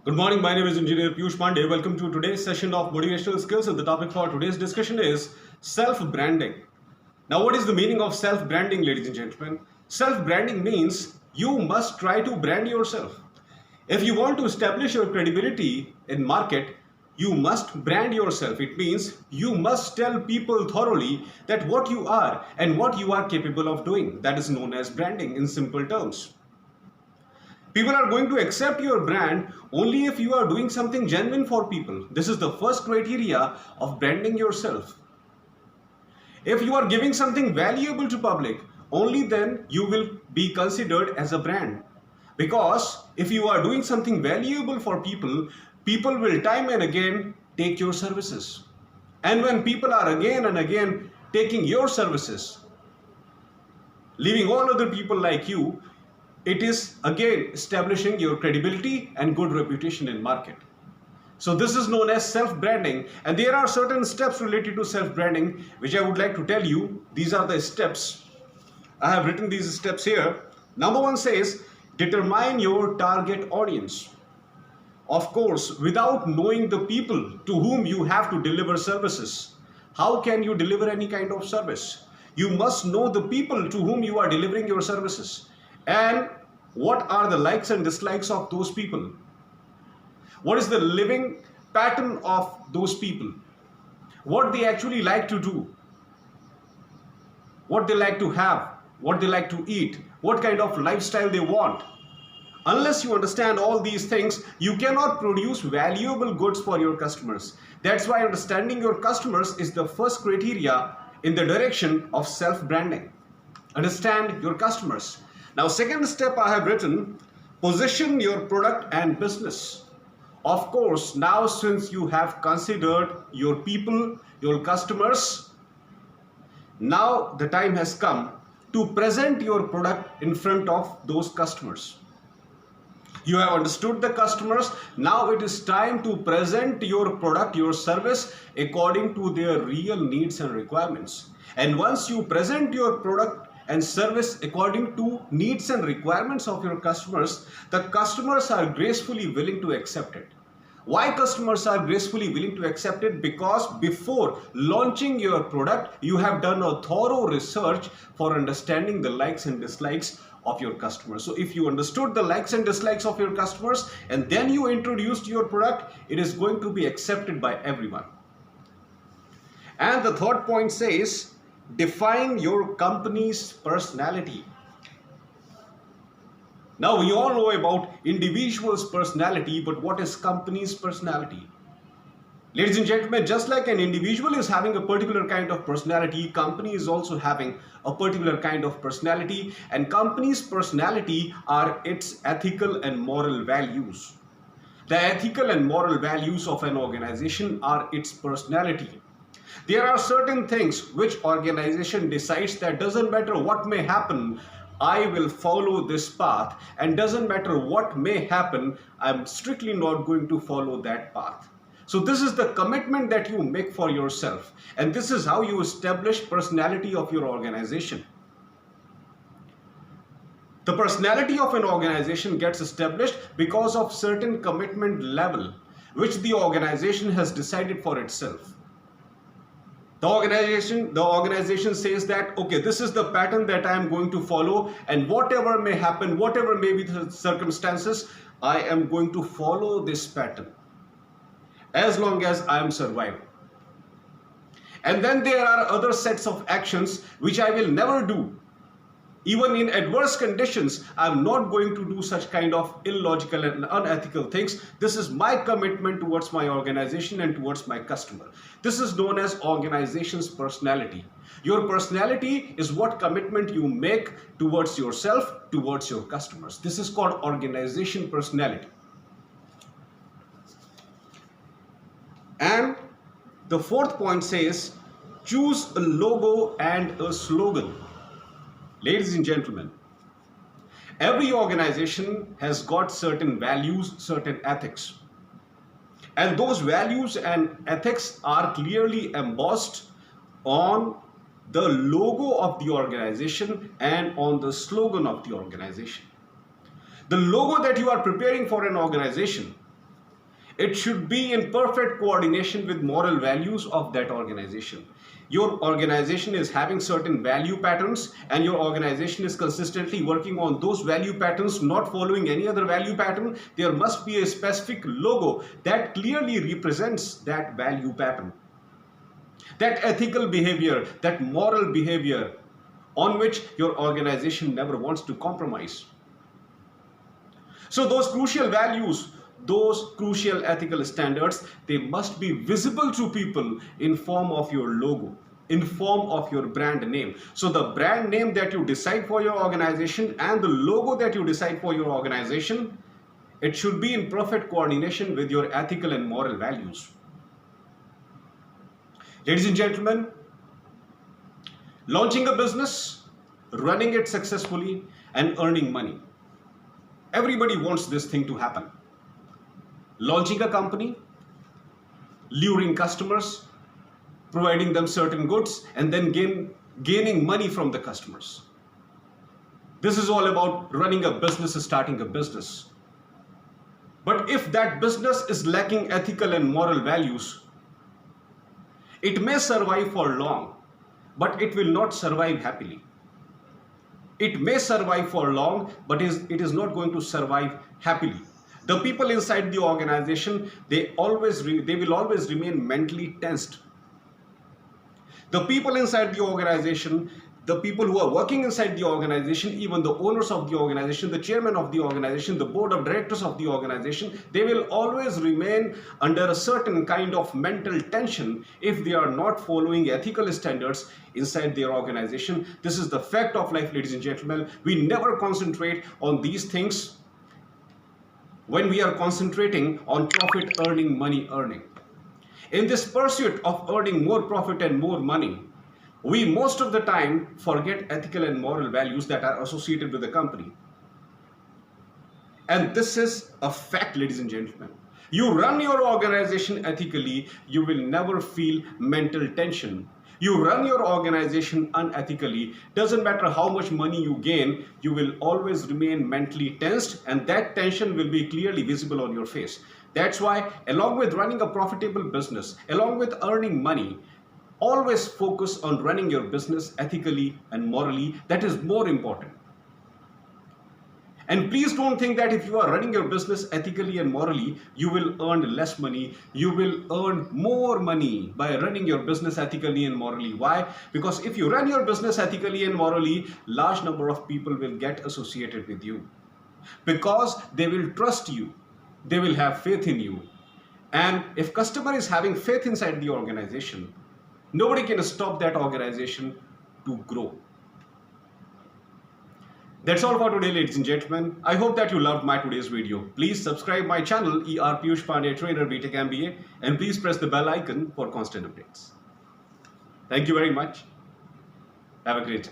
Good morning, my name is Engineer Piyush Pandey. Welcome to today's session of Motivational Skills, and the topic for today's discussion is self-branding. Now, what is the meaning of self-branding, ladies and gentlemen? Self-branding means you must try to brand yourself. If you want to establish your credibility in market, you must brand yourself. It means you must tell people thoroughly that what you are and what you are capable of doing. That is known as branding in simple terms. People are going to accept your brand only if you are doing something genuine for people. This is the first criteria of branding yourself. If you are giving something valuable to public, only then you will be considered as a brand. Because if you are doing something valuable for people, people will time and again take your services. And when people are again and again taking your services, leaving all other people like you, it is again establishing your credibility and good reputation in market. So this is known as self-branding, and there are certain steps related to self-branding which I would like to tell you. These are the steps. I have written these steps here. Number one says, determine your target audience. Of course, without knowing the people to whom you have to deliver services, how can you deliver any kind of service? You must know the people to whom you are delivering your services. And what are the likes and dislikes of those people? What is the living pattern of those people? What they actually like to do? What they like to have? What they like to eat? What kind of lifestyle they want? Unless you understand all these things, you cannot produce valuable goods for your customers. That's why understanding your customers is the first criteria in the direction of self-branding. Understand your customers. Now, second step I have written, position your product and business. Of course, now since you have considered your people, your customers, now the time has come to present your product in front of those customers. You have understood the customers. Now it is time to present your product, your service according to their real needs and requirements. And once you present your product and service according to needs and requirements of your customers, the customers are gracefully willing to accept it. Why customers are gracefully willing to accept it? Because before launching your product, you have done a thorough research for understanding the likes and dislikes of your customers. So if you understood the likes and dislikes of your customers and then you introduced your product, it is going to be accepted by everyone. And the third point says, define your company's personality. Now we all know about individual's personality, but what is company's personality? Ladies and gentlemen, just like an individual is having a particular kind of personality, company is also having a particular kind of personality, and company's personality are its ethical and moral values. The ethical and moral values of an organization are its personality. There are certain things which organization decides that doesn't matter what may happen, I will follow this path, and doesn't matter what may happen, I'm strictly not going to follow that path. So this is the commitment that you make for yourself, and this is how you establish personality of your organization. The personality of an organization gets established because of certain commitment level which the organization has decided for itself. The organization says that, okay, this is the pattern that I am going to follow, and whatever may happen, whatever may be the circumstances, I am going to follow this pattern as long as I am surviving. And then there are other sets of actions which I will never do. Even in adverse conditions, I am not going to do such kind of illogical and unethical things. This is my commitment towards my organization and towards my customer. This is known as organization's personality. Your personality is what commitment you make towards yourself, towards your customers. This is called organization personality. And the fourth point says, choose a logo and a slogan. Ladies and gentlemen, every organization has got certain values, certain ethics. And those values and ethics are clearly embossed on the logo of the organization and on the slogan of the organization. The logo that you are preparing for an organization It should be in perfect coordination with moral values of that organization. Your organization is having certain value patterns and your organization is consistently working on those value patterns, not following any other value pattern. There must be a specific logo that clearly represents that value pattern, that ethical behavior, that moral behavior on which your organization never wants to compromise. So those crucial values, those crucial ethical standards, they must be visible to people in form of your logo, in form of your brand name. So the brand name that you decide for your organization and the logo that you decide for your organization, it should be in perfect coordination with your ethical and moral values. Ladies and gentlemen, launching a business, running it successfully, and earning money. Everybody wants this thing to happen. Launching a company, luring customers, providing them certain goods, and then gaining money from the customers. This is all about running a business, starting a business. But if that business is lacking ethical and moral values, it may survive for long, but it will not survive happily. It may survive for long, but it is not going to survive happily. The people inside the organization, they will always remain mentally tensed. The people inside the organization, the people who are working inside the organization, even the owners of the organization, the chairman of the organization, the board of directors of the organization, they will always remain under a certain kind of mental tension if they are not following ethical standards inside their organization. This is the fact of life, ladies and gentlemen. We never concentrate on these things when we are concentrating on profit earning, money earning. In this pursuit of earning more profit and more money, we most of the time forget ethical and moral values that are associated with the company. And this is a fact, ladies and gentlemen. You run your organization ethically, you will never feel mental tension. You run your organization unethically, doesn't matter how much money you gain, you will always remain mentally tensed, and that tension will be clearly visible on your face. That's why, along with running a profitable business, along with earning money, always focus on running your business ethically and morally. That is more important. And please don't think that if you are running your business ethically and morally, you will earn less money. You will earn more money by running your business ethically and morally. Why? Because if you run your business ethically and morally, large number of people will get associated with you. Because they will trust you. They will have faith in you. And if customer is having faith inside the organization, nobody can stop that organization to grow. That's all for today, ladies and gentlemen. I hope that you loved my today's video. Please subscribe my channel, ER Piyush Pandey, Trainer BTech MBA, and please press the bell icon for constant updates. Thank you very much. Have a great day.